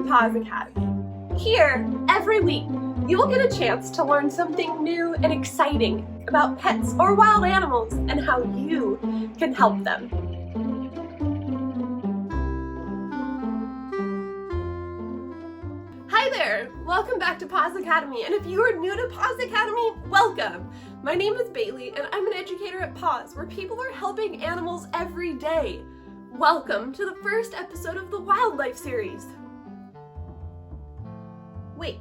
PAWS Academy. Here, every week, you will get a chance to learn something new and exciting about pets or wild animals and how you can help them. Hi there! Welcome back to PAWS Academy, and if you are new to PAWS Academy, welcome! My name is Bailey, and I'm an educator at PAWS, where people are helping animals every day. Welcome to the first episode of the Wildlife series. Wait,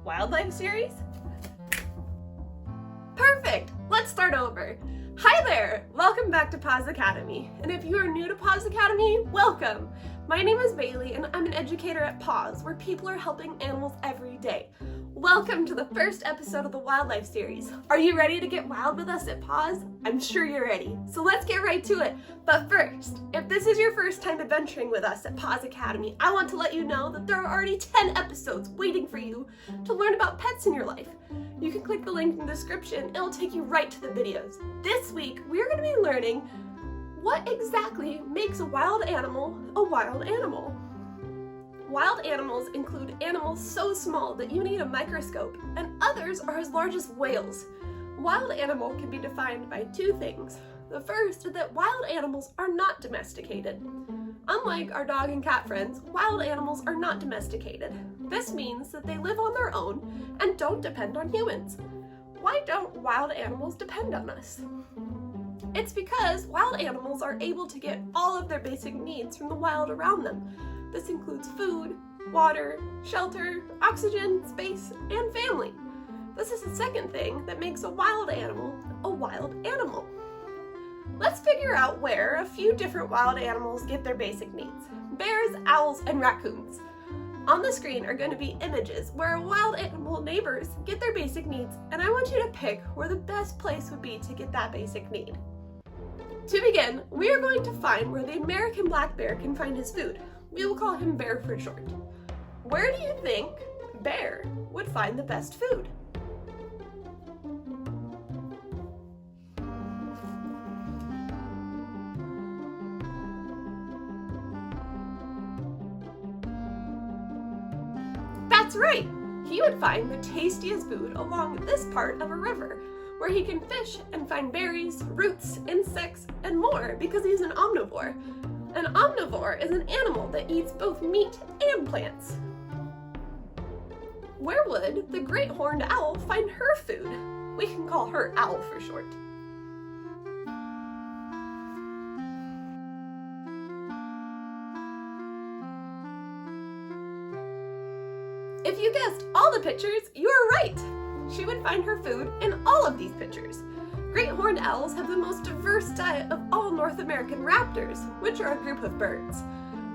Wildlife series? Perfect! Let's start over. Hi there! Welcome back to PAWS Academy, and if you are new to PAWS Academy, welcome! My name is Bailey, and I'm an educator at PAWS, where people are helping animals every day. Welcome to the first episode of the Wildlife series. Are you ready to get wild with us at PAWS? I'm sure you're ready. So let's get right to it. But first, if this is your first time adventuring with us at PAWS Academy, I want to let you know that there are already 10 episodes waiting for you to learn about pets in your life. You can click the link in the description. It'll take you right to the videos. This week, we're going to be learning what exactly makes a wild animal a wild animal. Wild animals include animals so small that you need a microscope, and others are as large as whales. Wild animal can be defined by two things. The first is that wild animals are not domesticated. Unlike our dog and cat friends, wild animals are not domesticated. This means that they live on their own and don't depend on humans. Why don't wild animals depend on us? It's because wild animals are able to get all of their basic needs from the wild around them. This includes food, water, shelter, oxygen, space, and family. This is the second thing that makes a wild animal a wild animal. Let's figure out where a few different wild animals get their basic needs. Bears, owls, and raccoons. On the screen are going to be images where wild animal neighbors get their basic needs, and I want you to pick where the best place would be to get that basic need. To begin, we are going to find where the American black bear can find his food. We will call him Bear for short. Where do you think Bear would find the best food? That's right! He would find the tastiest food along this part of a river, where he can fish and find berries, roots, insects, and more because he's an omnivore. An omnivore is an animal that eats both meat and plants. Where would the great horned owl find her food? We can call her Owl for short. If you guessed all the pictures, you are right! She would find her food in all of these pictures. Great horned owls have the most diverse diet of all North American raptors, which are a group of birds.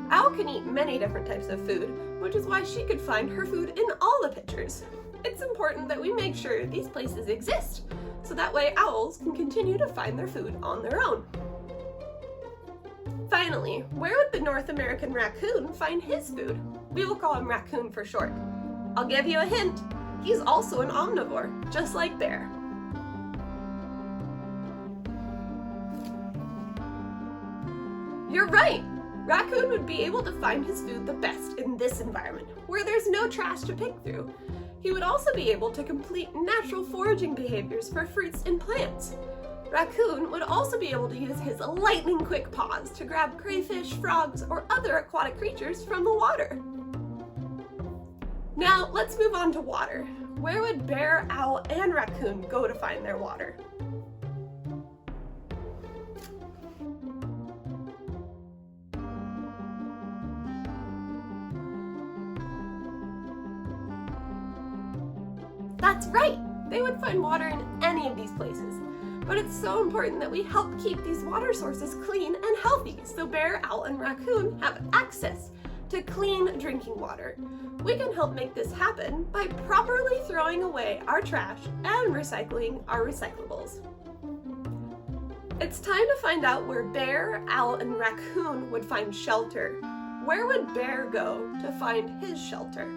Owl can eat many different types of food, which is why she could find her food in all the pictures. It's important that we make sure these places exist, so that way owls can continue to find their food on their own. Finally, where would the North American raccoon find his food? We will call him Raccoon for short. I'll give you a hint. He's also an omnivore, just like Bear. You're right! Raccoon would be able to find his food the best in this environment, where there's no trash to pick through. He would also be able to complete natural foraging behaviors for fruits and plants. Raccoon would also be able to use his lightning-quick paws to grab crayfish, frogs, or other aquatic creatures from the water. Now, let's move on to water. Where would bear, owl, and raccoon go to find their water? That's right! They would find water in any of these places. But it's so important that we help keep these water sources clean and healthy so bear, owl, and raccoon have access to clean drinking water. We can help make this happen by properly throwing away our trash and recycling our recyclables. It's time to find out where bear, owl, and raccoon would find shelter. Where would bear go to find his shelter?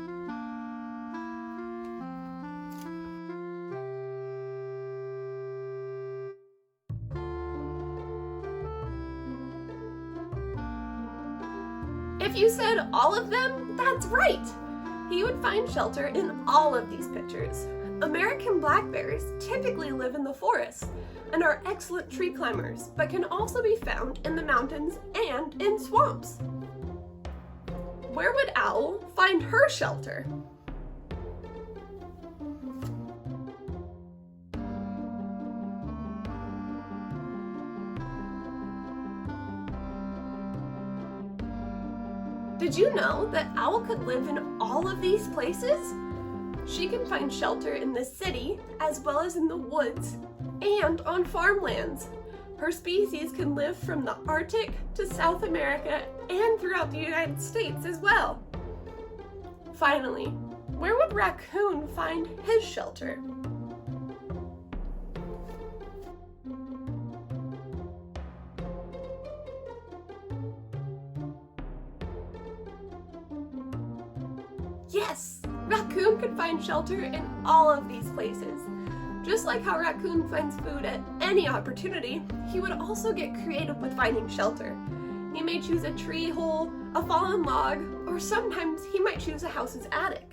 If you said all of them, that's right! He would find shelter in all of these pictures. American black bears typically live in the forest and are excellent tree climbers, but can also be found in the mountains and in swamps. Where would Owl find her shelter? Did you know that Owl could live in all of these places? She can find shelter in the city, as well as in the woods and on farmlands. Her species can live from the Arctic to South America and throughout the United States as well. Finally, where would Raccoon find his shelter? Yes! Raccoon could find shelter in all of these places. Just like how Raccoon finds food at any opportunity, he would also get creative with finding shelter. He may choose a tree hole, a fallen log, or sometimes he might choose a house's attic.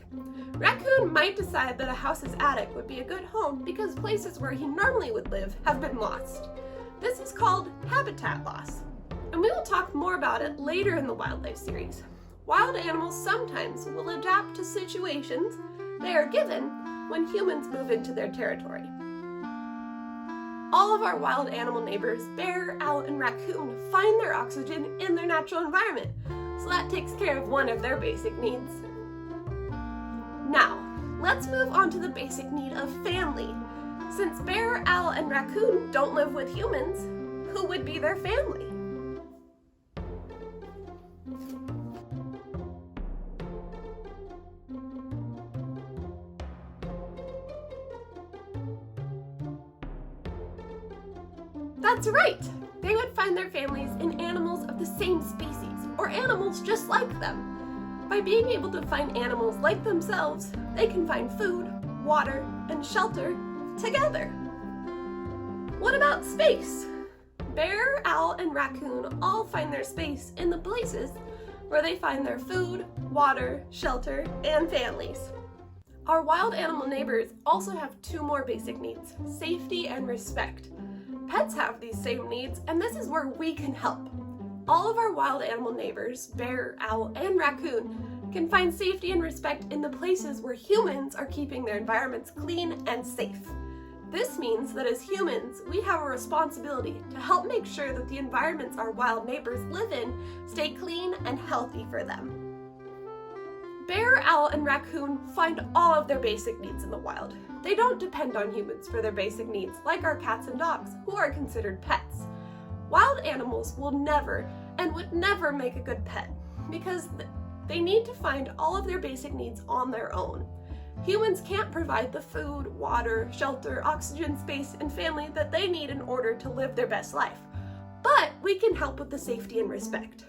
Raccoon might decide that a house's attic would be a good home because places where he normally would live have been lost. This is called habitat loss, and we will talk more about it later in the wildlife series. Wild animals sometimes will adapt to situations they are given when humans move into their territory. All of our wild animal neighbors, bear, owl, and raccoon, find their oxygen in their natural environment, so that takes care of one of their basic needs. Now, let's move on to the basic need of family. Since bear, owl, and raccoon don't live with humans, who would be their family? That's right! They would find their families in animals of the same species, or animals just like them. By being able to find animals like themselves, they can find food, water, and shelter together. What about space? Bear, owl, and raccoon all find their space in the places where they find their food, water, shelter, and families. Our wild animal neighbors also have two more basic needs: safety and respect. Pets have these same needs, and this is where we can help. All of our wild animal neighbors, bear, owl, and raccoon, can find safety and respect in the places where humans are keeping their environments clean and safe. This means that as humans, we have a responsibility to help make sure that the environments our wild neighbors live in stay clean and healthy for them. Bear, owl, and raccoon find all of their basic needs in the wild. They don't depend on humans for their basic needs, like our cats and dogs, who are considered pets. Wild animals will never and would never make a good pet because they need to find all of their basic needs on their own. Humans can't provide the food, water, shelter, oxygen, space, and family that they need in order to live their best life. But we can help with the safety and respect.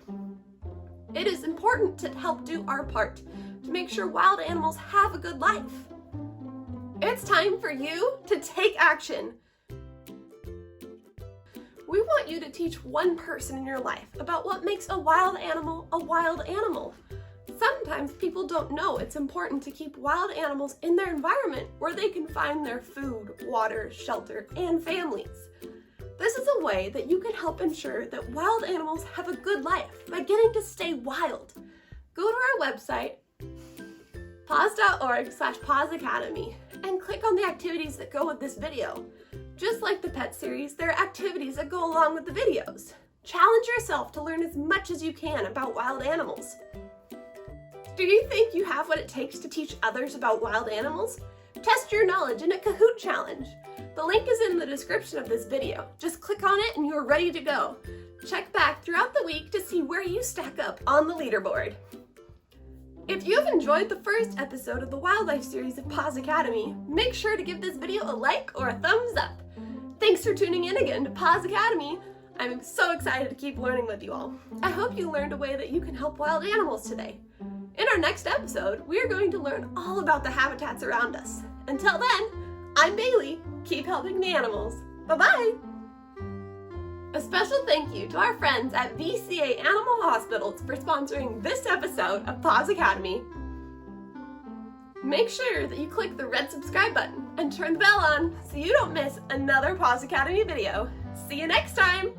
It is important to help do our part to make sure wild animals have a good life. It's time for you to take action. We want you to teach one person in your life about what makes a wild animal a wild animal. Sometimes people don't know it's important to keep wild animals in their environment where they can find their food, water, shelter, and families. This is a way that you can help ensure that wild animals have a good life by getting to stay wild. Go to our website, paws.org/PAWS Academy, and click on the activities that go with this video. Just like the pet series, there are activities that go along with the videos. Challenge yourself to learn as much as you can about wild animals. Do you think you have what it takes to teach others about wild animals? Test your knowledge in a Kahoot challenge. The link is in the description of this video. Just click on it and you are ready to go. Check back throughout the week to see where you stack up on the leaderboard. If you've enjoyed the first episode of the wildlife series of PAWS Academy, make sure to give this video a like or a thumbs up. Thanks for tuning in again to PAWS Academy. I'm so excited to keep learning with you all. I hope you learned a way that you can help wild animals today. In our next episode, we are going to learn all about the habitats around us. Until then, I'm Bailey. Keep helping the animals. Bye-bye. A special thank you to our friends at VCA Animal Hospitals for sponsoring this episode of PAWS Academy. Make sure that you click the red subscribe button and turn the bell on so you don't miss another PAWS Academy video. See you next time!